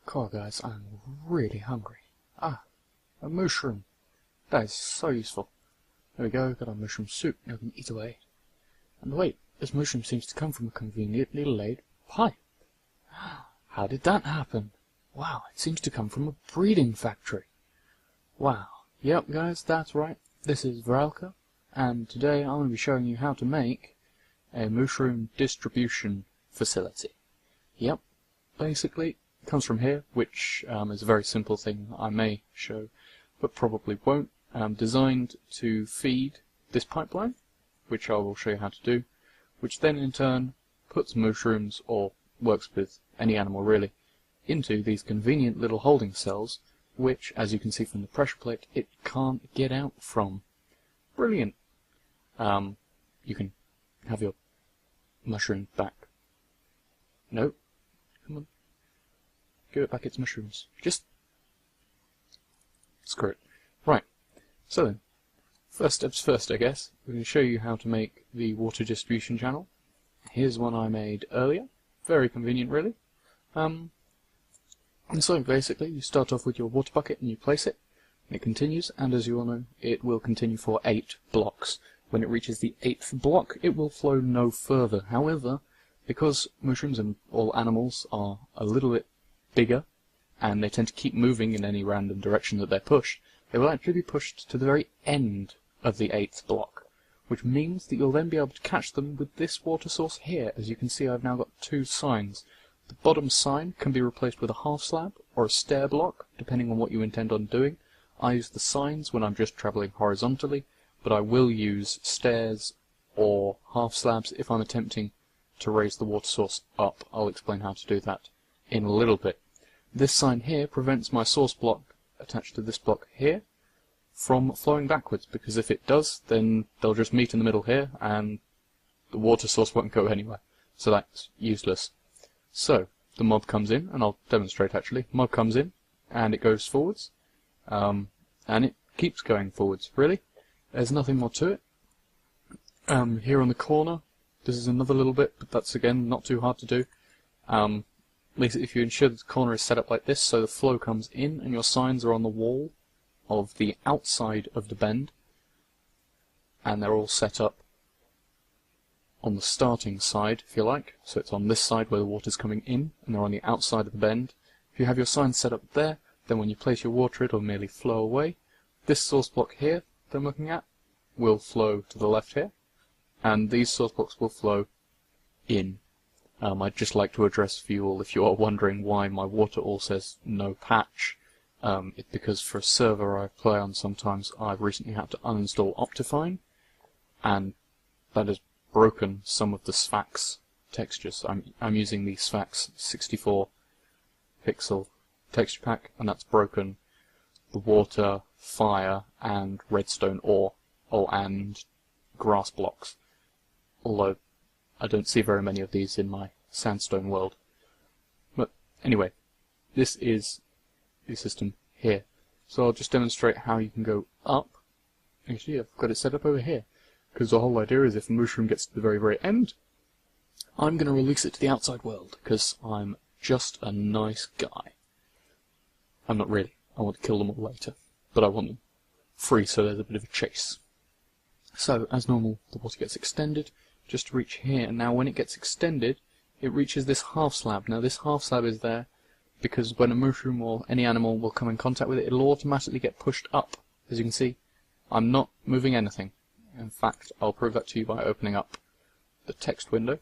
God, guys, I'm really hungry. Ah, a mushroom. That is so useful. There we go, got our mushroom soup, now we can eat away. And wait, this mushroom seems to come from a conveniently laid pipe. How did that happen? Wow, it seems to come from a breeding factory. Wow. Yep, guys, that's right. This is Vralka, and today I'm going to be showing you how to make a mushroom distribution facility. Yep, basically, it comes from here, which is a very simple thing I may show, but probably won't. Designed to feed this pipeline, which I will show you how to do, which then in turn puts mushrooms, or works with any animal really, into these convenient little holding cells, which, as you can see from the pressure plate, it can't get out from. Brilliant! You can have your mushroom back. No, come on. Give it back its mushrooms. Just screw it. Right, so then, first steps first, I guess. We're going to show you how to make the water distribution channel. Here's one I made earlier. Very convenient, really. And so, basically, you start off with your water bucket and you place it, and it continues, and as you all know, it will continue for 8 blocks. When it reaches the 8th block, it will flow no further. However, because mushrooms and all animals are a little bit bigger, and they tend to keep moving in any random direction that they're pushed, they will actually be pushed to the very end of the 8th block, which means that you'll then be able to catch them with this water source here. As you can see, I've now got 2 signs. The bottom sign can be replaced with a half slab or a stair block, depending on what you intend on doing. I use the signs when I'm just travelling horizontally, but I will use stairs or half slabs if I'm attempting to raise the water source up. I'll explain how to do that in a little bit. This sign here prevents my source block attached to this block here from flowing backwards, because if it does, then they'll just meet in the middle here and the water source won't go anywhere. So that's useless. So the mob comes in, and I'll demonstrate actually. Mob comes in and it goes forwards, and it keeps going forwards, really. There's nothing more to it. Here on the corner, this is another little bit, but that's again not too hard to do. If you ensure that the corner is set up like this, so the flow comes in and your signs are on the wall of the outside of the bend, and they're all set up on the starting side, if you like, so it's on this side where the water's coming in, and they're on the outside of the bend. If you have your signs set up there, then when you place your water it'll merely flow away. This source block here that I'm looking at will flow to the left here, and these source blocks will flow in. I'd just like to address for you all, if you are wondering why my water all says no patch, it's because for a server I play on sometimes I've recently had to uninstall Optifine, and that has broken some of the Sphax textures. I'm using the Sphax 64 pixel texture pack, and that's broken the water, fire, and redstone ore, and grass blocks. Although I don't see very many of these in my sandstone world. But anyway, this is the system here. So I'll just demonstrate how you can go up. Actually, I've got it set up over here, because the whole idea is if a mushroom gets to the very, very end, I'm going to release it to the outside world, because I'm just a nice guy. I'm not really. I want to kill them all later, but I want them free, so there's a bit of a chase. So, as normal, the water gets extended just to reach here, and now when it gets extended, it reaches this half slab. Now this half slab is there because when a mushroom or any animal will come in contact with it, it'll automatically get pushed up. As you can see, I'm not moving anything. In fact, I'll prove that to you by opening up the text window.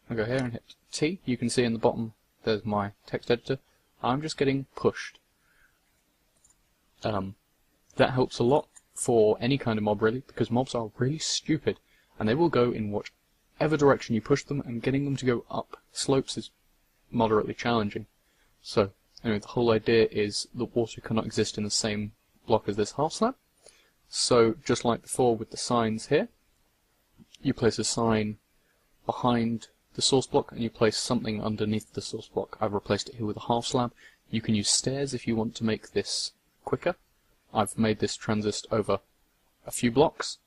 I'll go here and hit T. You can see in the bottom there's my text editor. I'm just getting pushed. That helps a lot for any kind of mob, really, because mobs are really stupid, and they will go in whichever direction you push them, and getting them to go up slopes is moderately challenging. So, anyway, the whole idea is that water cannot exist in the same block as this half slab. So, just like before with the signs here, you place a sign behind the source block, and you place something underneath the source block. I've replaced it here with a half slab. You can use stairs if you want to make this quicker. I've made this transist over a few blocks.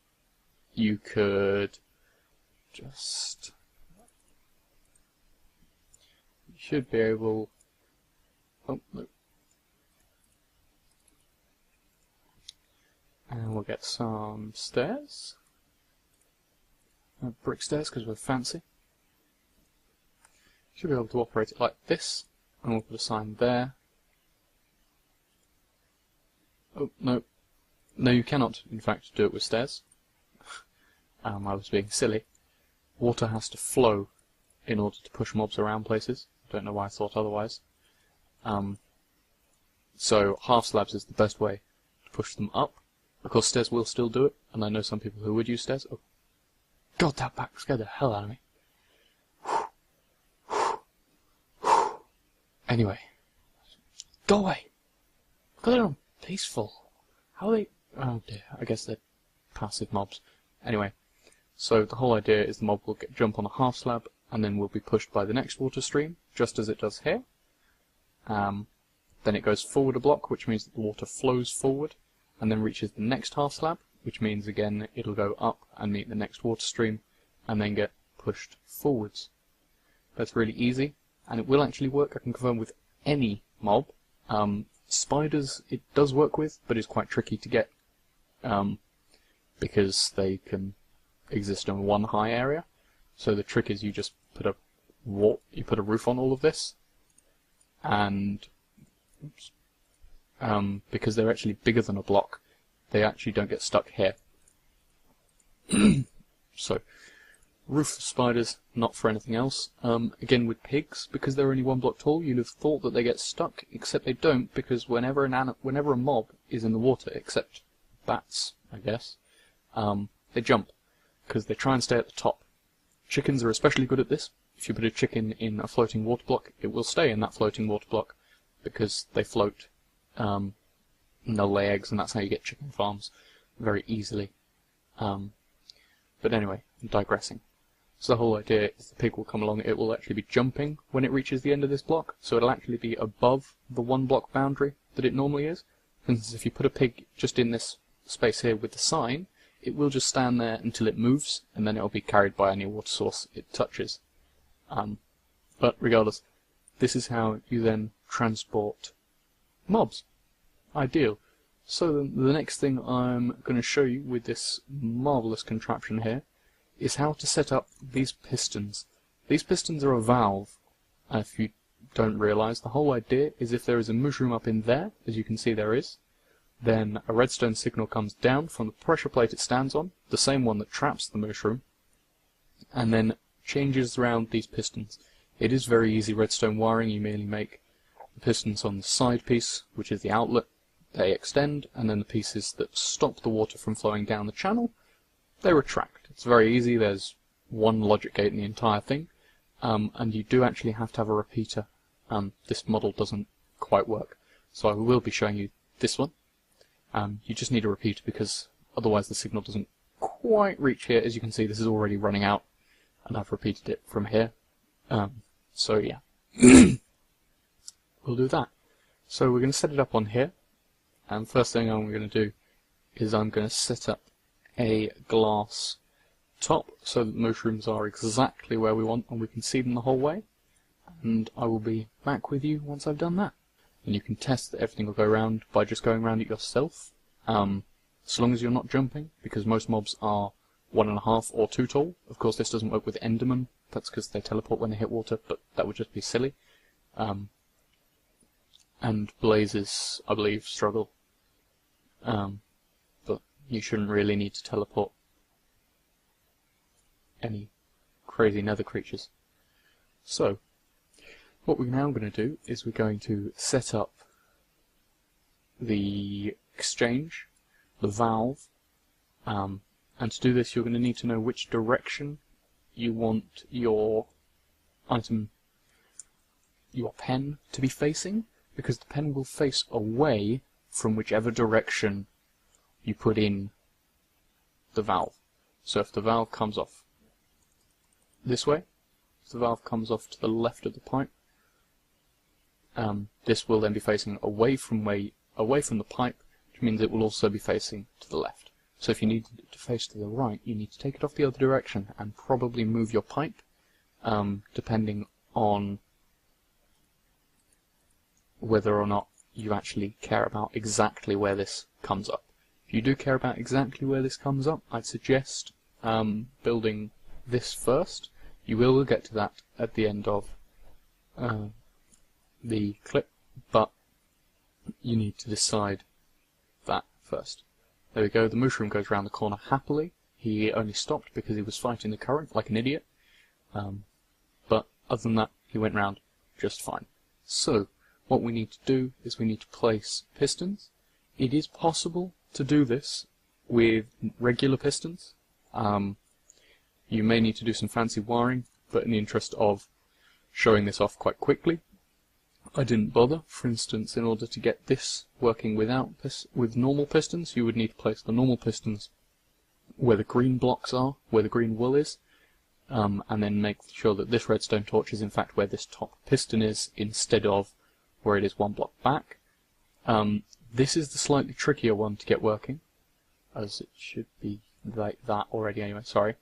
You could just... You should be able Oh, no. And we'll get some stairs. Brick stairs, because we're fancy. Should be able to operate it like this. And we'll put a sign there. Oh, no. No, you cannot, in fact, do it with stairs. I was being silly. Water has to flow in order to push mobs around places. I don't know why I thought otherwise. So half slabs is the best way to push them up. Of course, stairs will still do it, and I know some people who would use stairs. Oh, God, that back scared the hell out of me. Anyway, go away. Look at them, peaceful. How are they? Oh dear, I guess they're passive mobs. Anyway, so the whole idea is the mob will jump on a half slab, and then will be pushed by the next water stream, just as it does here. Then it goes forward a block, which means that the water flows forward, and then reaches the next half slab, which means again it'll go up and meet the next water stream, and then get pushed forwards. That's really easy, and it will actually work, I can confirm, with any mob. Spiders it does work with, but it's quite tricky to get, because they can exist in one high area. So the trick is you just put a roof on all of this, and because they're actually bigger than a block, they actually don't get stuck here. So, roof for spiders, not for anything else. Again with pigs, because they're only one block tall, you'd have thought that they get stuck, except they don't, because whenever a mob is in the water, except bats, I guess, they jump, because they try and stay at the top. Chickens are especially good at this. If you put a chicken in a floating water block, it will stay in that floating water block, because they float, and they'll lay eggs, and that's how you get chicken farms very easily. But anyway, I'm digressing. So the whole idea is the pig will come along, it will actually be jumping when it reaches the end of this block, so it'll actually be above the one block boundary that it normally is. For instance, if you put a pig just in this space here with the sign, it will just stand there until it moves, and then it'll be carried by any water source it touches. But regardless, this is how you then transport mobs. Ideal. So the next thing I'm going to show you with this marvellous contraption here is how to set up these pistons. These pistons are a valve, and if you don't realise, the whole idea is if there is a mooshroom up in there, as you can see there is, then a redstone signal comes down from the pressure plate it stands on, the same one that traps the mooshroom, and then changes around these pistons. It is very easy redstone wiring. You merely make the pistons on the side piece, which is the outlet, they extend, and then the pieces that stop the water from flowing down the channel, they retract. It's very easy. There's one logic gate in the entire thing, and you do actually have to have a repeater. This model doesn't quite work, so I will be showing you this one. You just need a repeater because otherwise the signal doesn't quite reach here. As you can see, this is already running out, and I've repeated it from here. So yeah, we'll do that. So we're going to set it up on here, and first thing I'm going to do is I'm going to set up a glass top so that the mushrooms are exactly where we want and we can see them the whole way, and I will be back with you once I've done that. And you can test that everything will go around by just going around it yourself, so long as you're not jumping, because most mobs are 1.5 or 2 tall. Of course this doesn't work with Endermen, that's because they teleport when they hit water, but that would just be silly. And blazes, I believe, struggle. But you shouldn't really need to teleport any crazy nether creatures. So, what we're now going to do is we're going to set up the exchange, the valve, and to do this you're going to need to know which direction you want your item, your pen, to be facing, because the pen will face away from whichever direction you put in the valve. So if the valve comes off this way, if the valve comes off to the left of the pipe, this will then be facing away from the pipe, which means it will also be facing to the left. So if you need it to face to the right, you need to take it off the other direction and probably move your pipe, depending on whether or not you actually care about exactly where this comes up. If you do care about exactly where this comes up, I'd suggest building this first. You will get to that at the end of the clip, but you need to decide that first. There we go, the Mooshroom goes around the corner happily. He only stopped because he was fighting the current like an idiot, but other than that, he went round just fine. So, what we need to do is we need to place pistons. It is possible to do this with regular pistons. You may need to do some fancy wiring, but in the interest of showing this off quite quickly, I didn't bother. For instance, in order to get this working with normal pistons, you would need to place the normal pistons where the green blocks are, where the green wool is, and then make sure that this redstone torch is in fact where this top piston is, instead of where it is one block back. This is the slightly trickier one to get working, as it should be like that already anyway, sorry.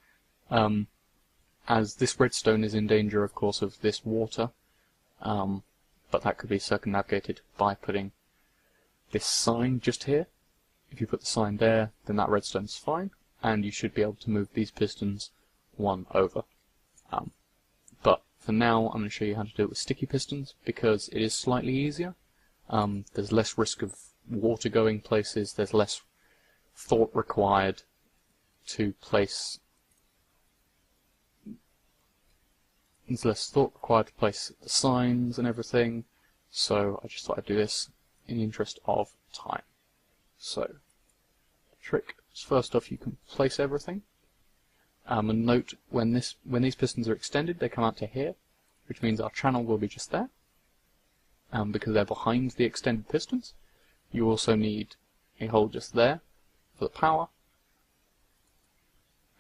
As this redstone is in danger, of course, of this water, but that could be circumnavigated by putting this sign just here. If you put the sign there, then that redstone's fine, and you should be able to move these pistons one over. But for now, I'm going to show you how to do it with sticky pistons, because it is slightly easier. There's less risk of water going places, there's less thought required to place the signs and everything, so I just thought I'd do this in the interest of time. So, the trick is, first off, you can place everything, and note when these pistons are extended, they come out to here, which means our channel will be just there, because they're behind the extended pistons. You also need a hole just there for the power,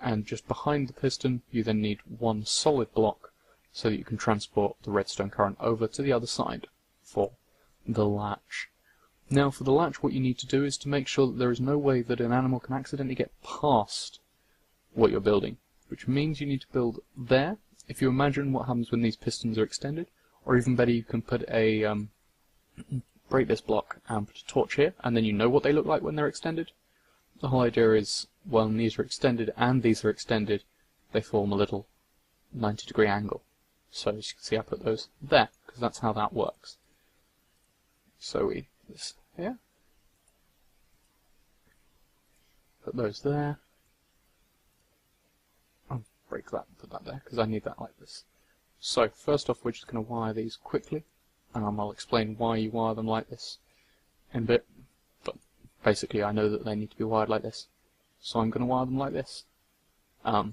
and just behind the piston you then need one solid block so that you can transport the redstone current over to the other side for the latch. Now for the latch, what you need to do is to make sure that there is no way that an animal can accidentally get past what you're building, which means you need to build there. If you imagine what happens when these pistons are extended, or even better, you can put a break this block and put a torch here, and then you know what they look like when they're extended. The whole idea is, when these are extended and these are extended, they form a little 90-degree angle. So as you can see, I put those there, because that's how that works. So we this here, put those there. I'll break that and put that there, because I need that like this. So first off, we're just going to wire these quickly. I'll explain why you wire them like this in a bit, but basically I know that they need to be wired like this, so I'm going to wire them like this. Now,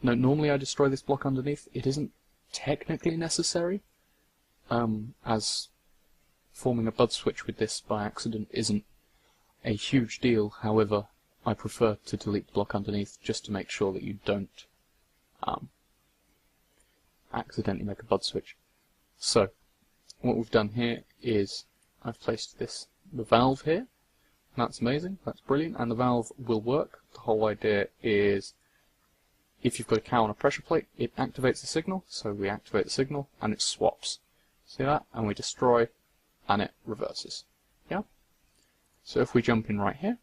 normally I destroy this block underneath. It isn't technically necessary, as forming a bud switch with this by accident isn't a huge deal. However, I prefer to delete the block underneath just to make sure that you don't accidentally make a bud switch. So, what we've done here is I've placed the valve here. That's amazing, that's brilliant, and the valve will work. The whole idea is, if you've got a cow on a pressure plate, it activates the signal, so we activate the signal and it swaps. See that? And we destroy and it reverses. Yeah? So if we jump in right here,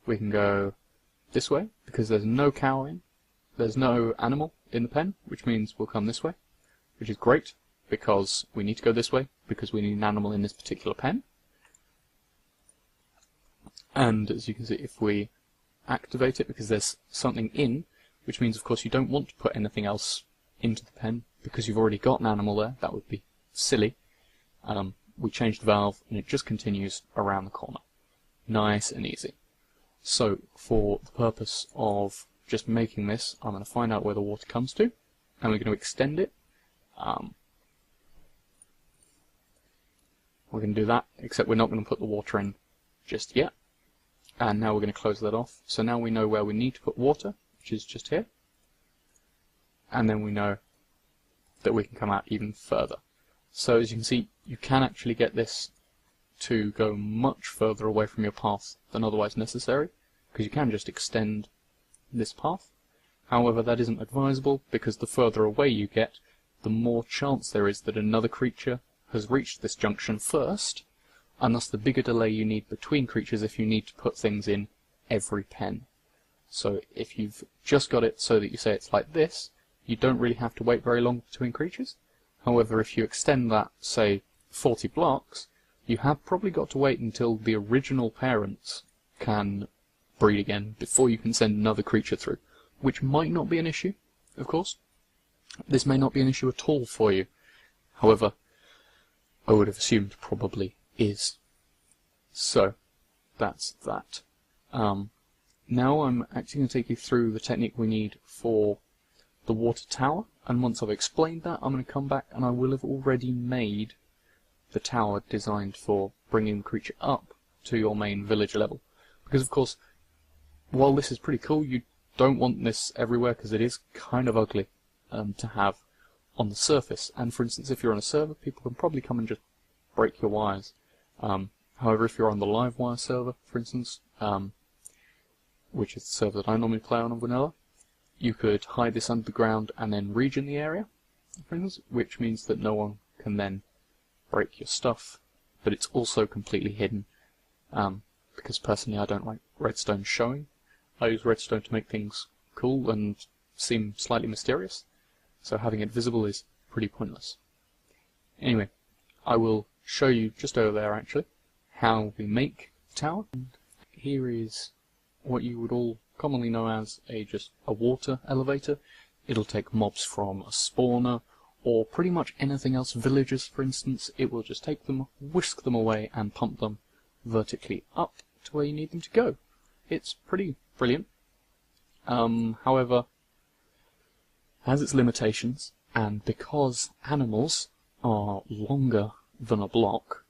we can go this way, because there's no cow in, there's no animal in the pen, which means we'll come this way, which is great, because we need to go this way, because we need an animal in this particular pen. And as you can see, if we activate it, because there's something in, which means of course you don't want to put anything else into the pen, because you've already got an animal there, that would be silly. We change the valve and it just continues around the corner. Nice and easy. So for the purpose of just making this, I'm going to find out where the water comes to, and we're going to extend it. We're going to do that, except we're not going to put the water in just yet. And now we're going to close that off. So now we know where we need to put water, which is just here. And then we know that we can come out even further. So as you can see, you can actually get this to go much further away from your path than otherwise necessary, because you can just extend this path. However, that isn't advisable, because the further away you get, the more chance there is that another creature has reached this junction first, and thus the bigger delay you need between creatures if you need to put things in every pen. So if you've just got it so that you say it's like this, you don't really have to wait very long between creatures. However, if you extend that, say, 40 blocks, you have probably got to wait until the original parents can breed again before you can send another creature through, which might not be an issue, of course. This may not be an issue at all for you. However, I would have assumed probably is. So, that's that. Now I'm actually going to take you through the technique we need for the water tower, and once I've explained that, I'm going to come back and I will have already made the tower designed for bringing the creature up to your main village level. Because of course, while this is pretty cool, you don't want this everywhere because it is kind of ugly to have on the surface. And for instance, if you're on a server, people can probably come and just break your wires. However, if you're on the Livewire server, for instance, which is the server that I normally play on vanilla, you could hide this under the ground and then regen the area, for instance, which means that no one can then break your stuff, but it's also completely hidden, because personally I don't like redstone showing. I use redstone to make things cool and seem slightly mysterious, so having it visible is pretty pointless. Anyway, I will show you just over there actually how we make the tower. Here is what you would all commonly know as just a water elevator. It'll take mobs from a spawner, or pretty much anything else, villagers for instance. It will just take them, whisk them away, and pump them vertically up to where you need them to go. It's pretty brilliant. However, it has its limitations, and because animals are longer than a block,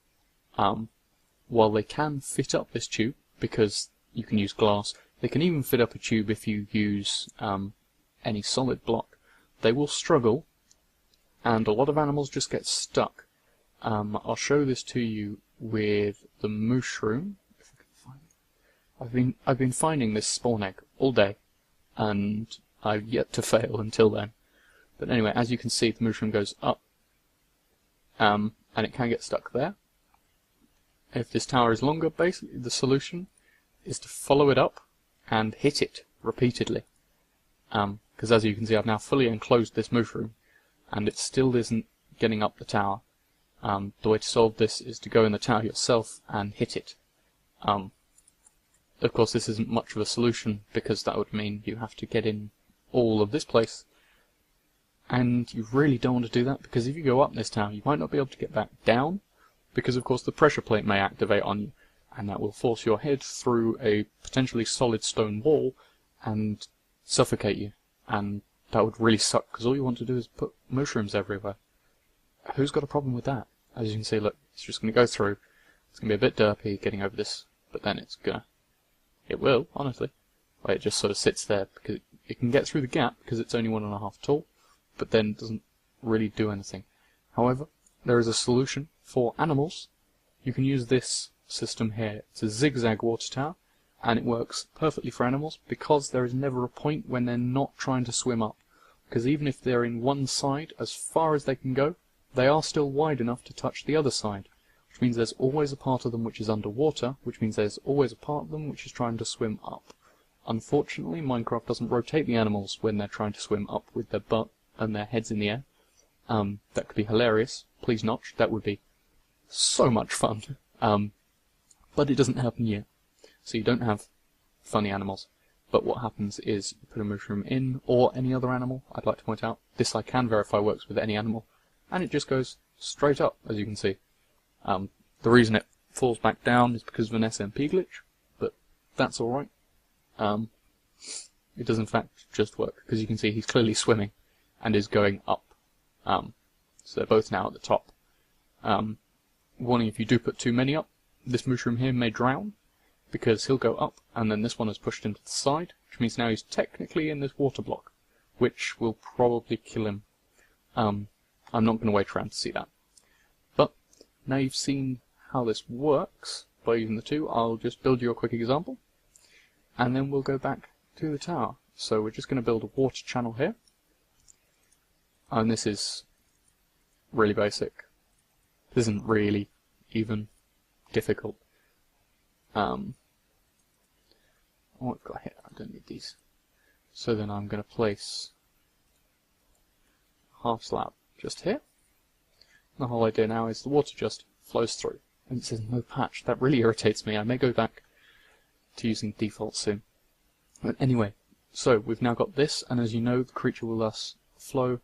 while they can fit up this tube, because you can use glass, they can even fit up a tube if you use any solid block, they will struggle, and a lot of animals just get stuck. I'll show this to you with the Mooshroom. If I can find it. I've been finding this spawn egg all day, and I've yet to fail until then. But anyway, as you can see, the Mooshroom goes up, and it can get stuck there. If this tower is longer, basically the solution is to follow it up and hit it repeatedly. Because as you can see, I've now fully enclosed this Mooshroom, and it still isn't getting up the tower. The way to solve this is to go in the tower yourself and hit it. Of course, this isn't much of a solution, because that would mean you have to get in all of this place, and you really don't want to do that, because if you go up this tower, you might not be able to get back down, because of course the pressure plate may activate on you, and that will force your head through a potentially solid stone wall and suffocate you, and that would really suck, because all you want to do is put mushrooms everywhere. Who's got a problem with that? As you can see, look, it's just going to go through. It's going to be a bit derpy getting over this, but then it will, honestly. It just sort of sits there, because it can get through the gap, because it's only 1.5 tall, but then doesn't really do anything. However, there is a solution for animals. You can use this system here. It's a zigzag water tower, and it works perfectly for animals, because there is never a point when they're not trying to swim up. Because even if they're in one side, as far as they can go, they are still wide enough to touch the other side, which means there's always a part of them which is underwater, which means there's always a part of them which is trying to swim up. Unfortunately, Minecraft doesn't rotate the animals when they're trying to swim up with their butt and their heads in the air. That could be hilarious. Please notch. That would be so much fun. But it doesn't happen yet. So you don't have funny animals. But what happens is you put a mushroom in, or any other animal. I'd like to point out, this I can verify works with any animal. And it just goes straight up, as you can see. The reason it falls back down is because of an SMP glitch, but that's alright. It does in fact just work, because you can see he's clearly swimming and is going up. So they're both now at the top. Warning, if you do put too many up, this mushroom here may drown, because he'll go up, and then this one is pushed into the side, which means now he's technically in this water block, which will probably kill him. I'm not going to wait around to see that. But now you've seen how this works by using the two, I'll just build you a quick example, and then we'll go back to the tower. So we're just going to build a water channel here, and this is really basic. This isn't really even difficult. What have I got here? I don't need these. So then I'm going to place half slab just here. The whole idea now is the water just flows through. And it says no patch. That really irritates me. I may go back to using default soon. But anyway, so we've now got this, and as you know, the creature will thus flow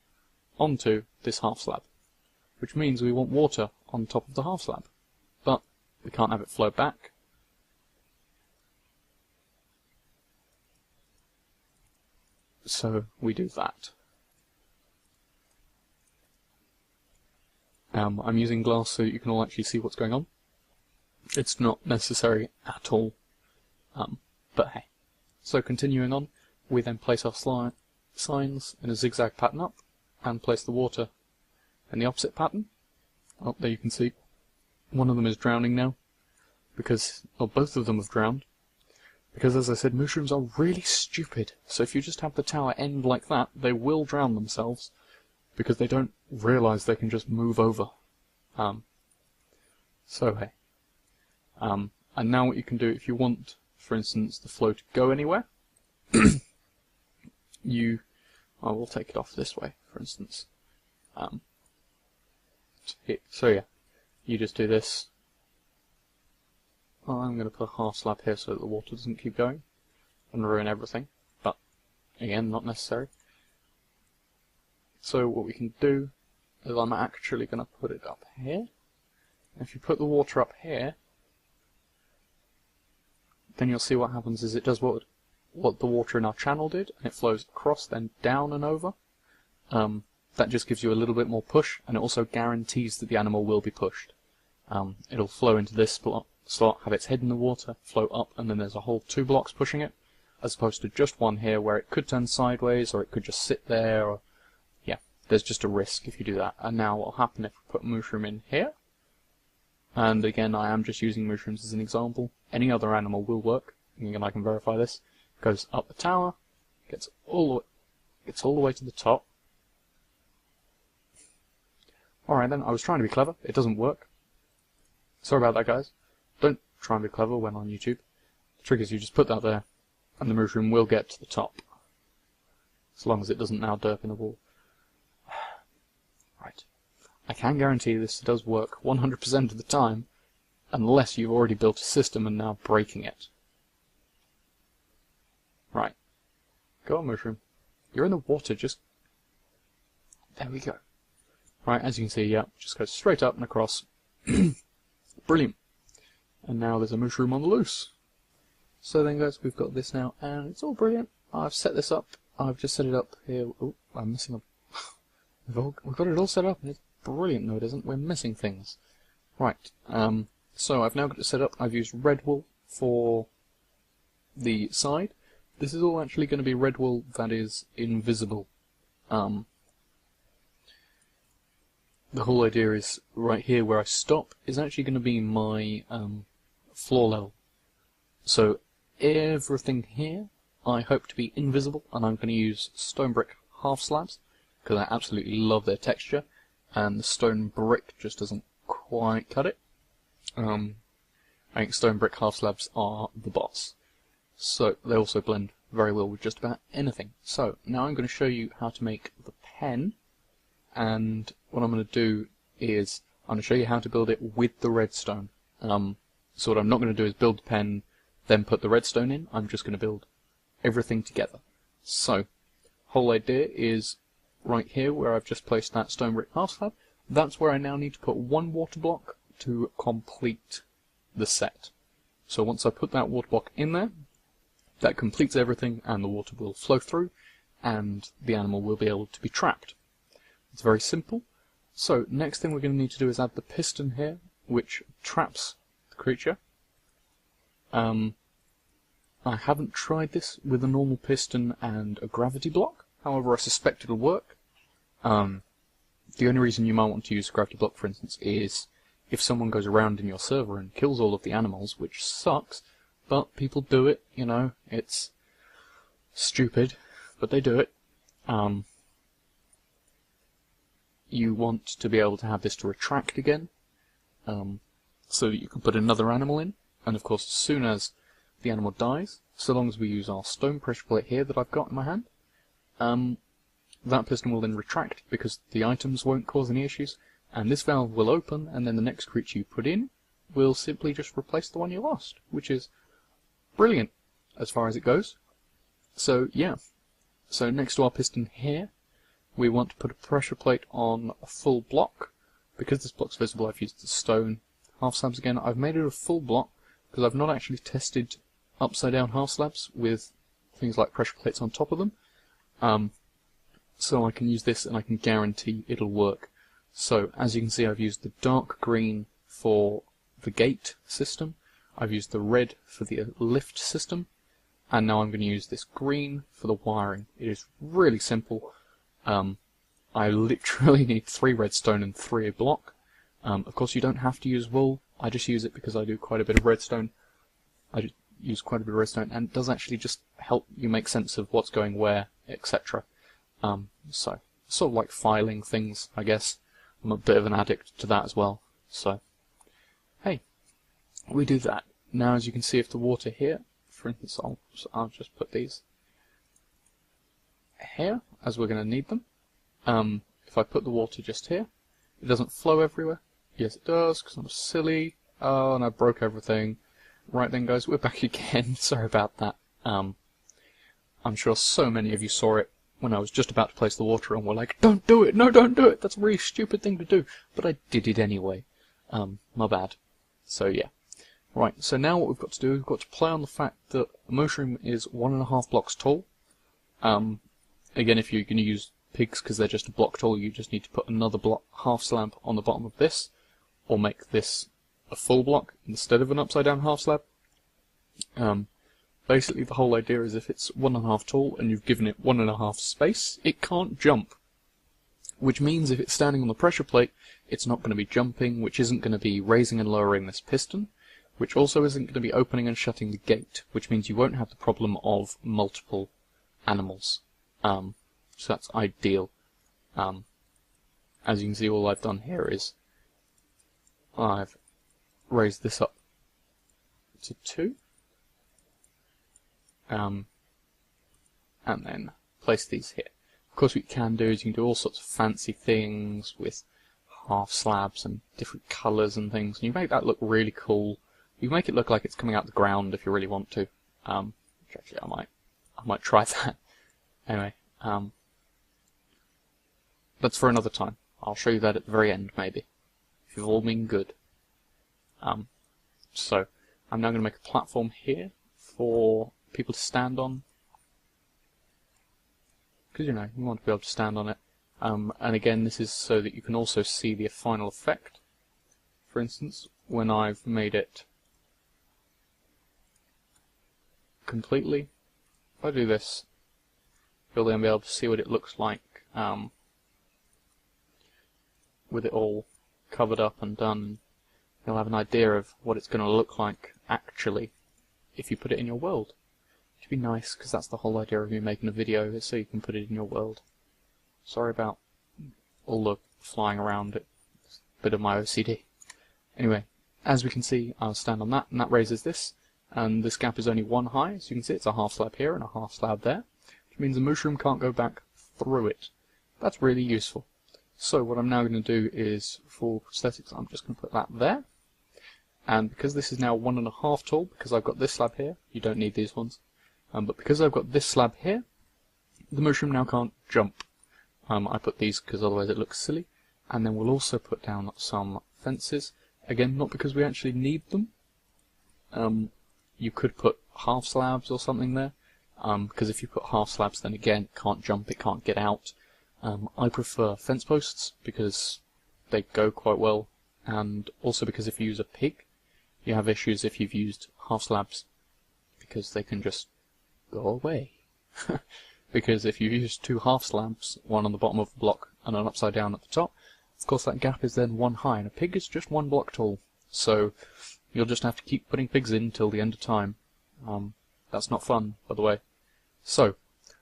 onto this half slab, which means we want water on top of the half slab. But we can't have it flow back. So we do that. I'm using glass so that you can all actually see what's going on. It's not necessary at all, but hey. So continuing on, we then place our signs in a zigzag pattern up, and place the water in the opposite pattern. Oh, there you can see one of them is drowning now, because, well, both of them have drowned. Because, as I said, mushrooms are really stupid, so if you just have the tower end like that, they will drown themselves, because they don't realise they can just move over. So hey. And now what you can do, if you want, for instance, the flow to go anywhere, I will take it off this way, for instance. So yeah, you just do this. Well, I'm going to put a half slab here so that the water doesn't keep going and ruin everything, but again, not necessary. So what we can do is I'm actually going to put it up here. If you put the water up here, then you'll see what happens is it does what the water in our channel did, and it flows across, then down and over. That just gives you a little bit more push, and it also guarantees that the animal will be pushed. It'll flow into this slot, have its head in the water, flow up, and then there's a whole 2 blocks pushing it, as opposed to just one here where it could turn sideways, or it could just sit there, or yeah, there's just a risk if you do that. And now what will happen if we put Mooshroom in here, and again I am just using mushrooms as an example, any other animal will work, and I can verify this, goes up the tower, gets all the way to the top. Alright then, I was trying to be clever, it doesn't work. Sorry about that, guys. Don't try and be clever when on YouTube. The trick is you just put that there, and the mushroom will get to the top. As long as it doesn't now derp in the wall. Right. I can guarantee this does work 100% of the time, unless you've already built a system and now breaking it. Right. Go on, mushroom. You're in the water, just... There we go. Right, as you can see, yeah, just goes straight up and across. Brilliant. And now there's a mushroom on the loose. So then, guys, we've got this now, and it's all brilliant. I've set this up. I've just set it up here. Oh, I'm missing a... We've got it all set up, and it's brilliant. No, it isn't. We're missing things. Right. So I've now got it set up. I've used red wool for the side. This is all actually going to be red wool that is invisible. The whole idea is right here where I stop is actually going to be my floor level. So everything here I hope to be invisible, and I'm going to use stone brick half slabs because I absolutely love their texture, and the stone brick just doesn't quite cut it. I think stone brick half slabs are the boss. So they also blend very well with just about anything. So now I'm going to show you how to make the pen. And what I'm going to do is I'm going to show you how to build it with the redstone. So what I'm not going to do is build the pen, then put the redstone in. I'm just going to build everything together. So, whole idea is right here where I've just placed that stone brick half slab. That's where I now need to put one water block to complete the set. So once I put that water block in there, that completes everything, and the water will flow through, and the animal will be able to be trapped. It's very simple. So next thing we're going to need to do is add the piston here, which traps the creature. I haven't tried this with a normal piston and a gravity block, however I suspect it'll work. The only reason you might want to use a gravity block, for instance, is if someone goes around in your server and kills all of the animals, which sucks, but people do it, you know, it's stupid, but they do it. You want to be able to have this to retract again, so that you can put another animal in, and of course as soon as the animal dies, so long as we use our stone pressure plate here that I've got in my hand, that piston will then retract because the items won't cause any issues, and this valve will open, and then the next creature you put in will simply just replace the one you lost, which is brilliant as far as it goes. So yeah, so next to our piston here, we want to put a pressure plate on a full block. Because this block's visible, I've used the stone half slabs again. I've made it a full block because I've not actually tested upside down half slabs with things like pressure plates on top of them. So I can use this and I can guarantee it'll work. So as you can see, I've used the dark green for the gate system, I've used the red for the lift system, and now I'm going to use this green for the wiring. It is really simple. I literally need 3 redstone and 3 block. Of course you don't have to use wool, I just use it because I do quite a bit of redstone. I just use quite a bit of redstone, and it does actually just help you make sense of what's going where, etc. So, sort of like filing things, I guess. I'm a bit of an addict to that as well. So, hey, we do that. Now as you can see, if the water here, for instance, I'll just put these here, as we're going to need them. If I put the water just here, it doesn't flow everywhere. Yes it does, because I'm silly. Oh, and I broke everything. Right then guys, we're back again. Sorry about that. I'm sure so many of you saw it when I was just about to place the water and were like, don't do it, no don't do it, that's a really stupid thing to do. But I did it anyway. My bad. So yeah. Right, so now what we've got to do, we've got to play on the fact that a mushroom is 1.5 blocks tall. Again, if you're going to use pigs because they're just a block tall, you just need to put another block, half slab on the bottom of this, or make this a full block instead of an upside down half slab. Basically the whole idea is if it's 1.5 tall and you've given it 1.5 space, it can't jump. Which means if it's standing on the pressure plate, it's not going to be jumping, which isn't going to be raising and lowering this piston, which also isn't going to be opening and shutting the gate, which means you won't have the problem of multiple animals. So that's ideal. As you can see, all I've done here is I've raised this up to 2, and then place these here. Of course, what you can do is you can do all sorts of fancy things with half slabs and different colours and things, and you make that look really cool. You make it look like it's coming out the ground if you really want to. Which actually I might try that. Anyway, that's for another time. I'll show you that at the very end, maybe, if you've all been good. So I'm now going to make a platform here for people to stand on, because you know you want to be able to stand on it. And again, this is so that you can also see the final effect. For instance, when I've made it completely, if I do this, you'll then be able to see what it looks like with it all covered up and done. You'll have an idea of what it's going to look like actually if you put it in your world. Which would be nice, because that's the whole idea of me making a video, is so you can put it in your world. Sorry about all the flying around, it's a bit of my OCD. Anyway, as we can see, I'll stand on that, and that raises this, and this gap is only 1 high, so you can see it's a half slab here and a half slab there, which means the mushroom can't go back through it. That's really useful. So what I'm now going to do is, for prosthetics, I'm just going to put that there. And because this is now 1.5 tall, because I've got this slab here, you don't need these ones, but because I've got this slab here, the mushroom now can't jump. I put these because otherwise it looks silly. And then we'll also put down some fences. Again, not because we actually need them. You could put half slabs or something there, because if you put half slabs, then again, it can't jump, it can't get out. I prefer fence posts because they go quite well, and also because if you use a pig, you have issues if you've used half slabs, because they can just go away. Because if you use 2 half slabs, one on the bottom of the block and an upside down at the top, of course that gap is then 1 high, and a pig is just 1 block tall, so you'll just have to keep putting pigs in till the end of time. That's not fun, by the way. So,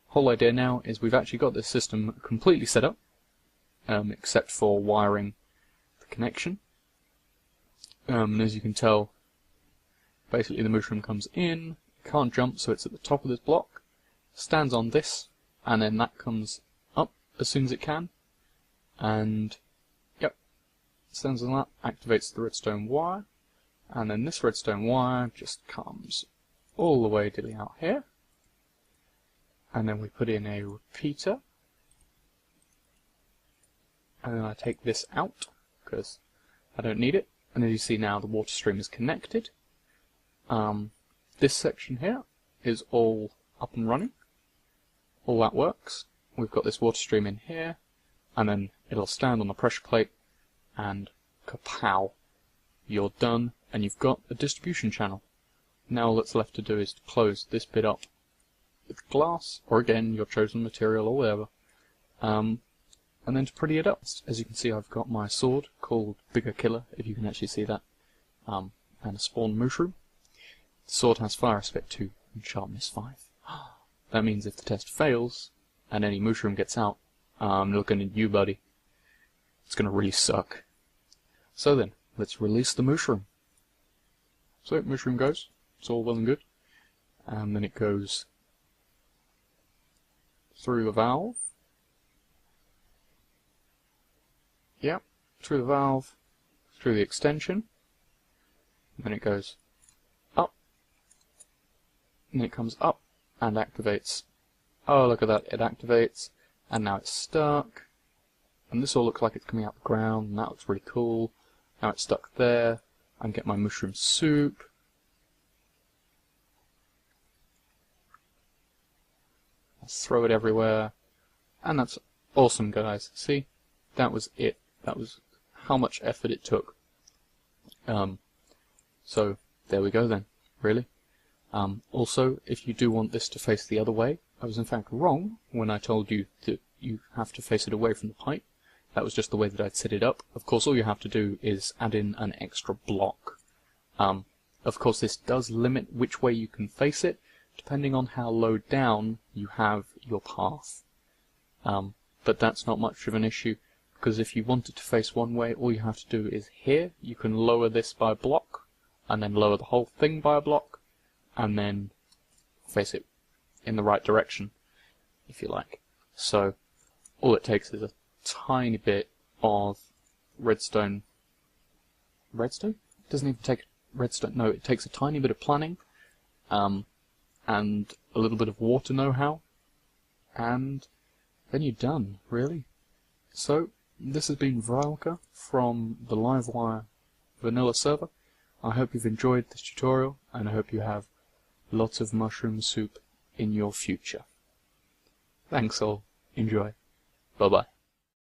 whole idea now is we've actually got this system completely set up, except for wiring the connection. And as you can tell, basically the mushroom comes in, can't jump, so it's at the top of this block, stands on this, and then that comes up as soon as it can, and yep, stands on that, activates the redstone wire, and then this redstone wire just comes all the way dilly out here, and then we put in a repeater, and then I take this out because I don't need it, and as you see now the water stream is connected. This section here is all up and running, all that works. We've got this water stream in here, and then it'll stand on the pressure plate, and kapow, you're done, and you've got a distribution channel. Now all that's left to do is to close this bit up with glass, or again, your chosen material or whatever, and then to pretty it up. As you can see, I've got my sword, called Bigger Killer, if you can actually see that, and a spawn mooshroom. The sword has fire aspect 2 and sharpness 5. That means if the test fails, and any mooshroom gets out, I'm looking at you, buddy. It's gonna really suck. So then, let's release the mooshroom. So, mooshroom goes, it's all well and good, and then it goes through the valve. Yep, through the valve, through the extension, and then it goes up, and then it comes up and activates. Oh, look at that, it activates, and now it's stuck, and this all looks like it's coming out the ground, and that looks really cool. Now it's stuck there. I can get my mushroom soup. Let's throw it everywhere, and that's awesome, guys. See, that was it. That was how much effort it took. So there we go then, really. Also, if you do want this to face the other way, I was in fact wrong when I told you that you have to face it away from the pipe. That was just the way that I'd set it up. Of course, all you have to do is add in an extra block. Of course, this does limit which way you can face it, depending on how low down you have your path. But that's not much of an issue, because if you want it to face one way, all you have to do is here, you can lower this by a block, and then lower the whole thing by a block, and then face it in the right direction, if you like. So, all it takes is a tiny bit of redstone. Redstone? It doesn't even take redstone. No, it takes a tiny bit of planning, and a little bit of water know-how, and then you're done, really. So, this has been Vralka from the Livewire vanilla server. I hope you've enjoyed this tutorial, and I hope you have lots of mushroom soup in your future. Thanks all. Enjoy. Bye-bye.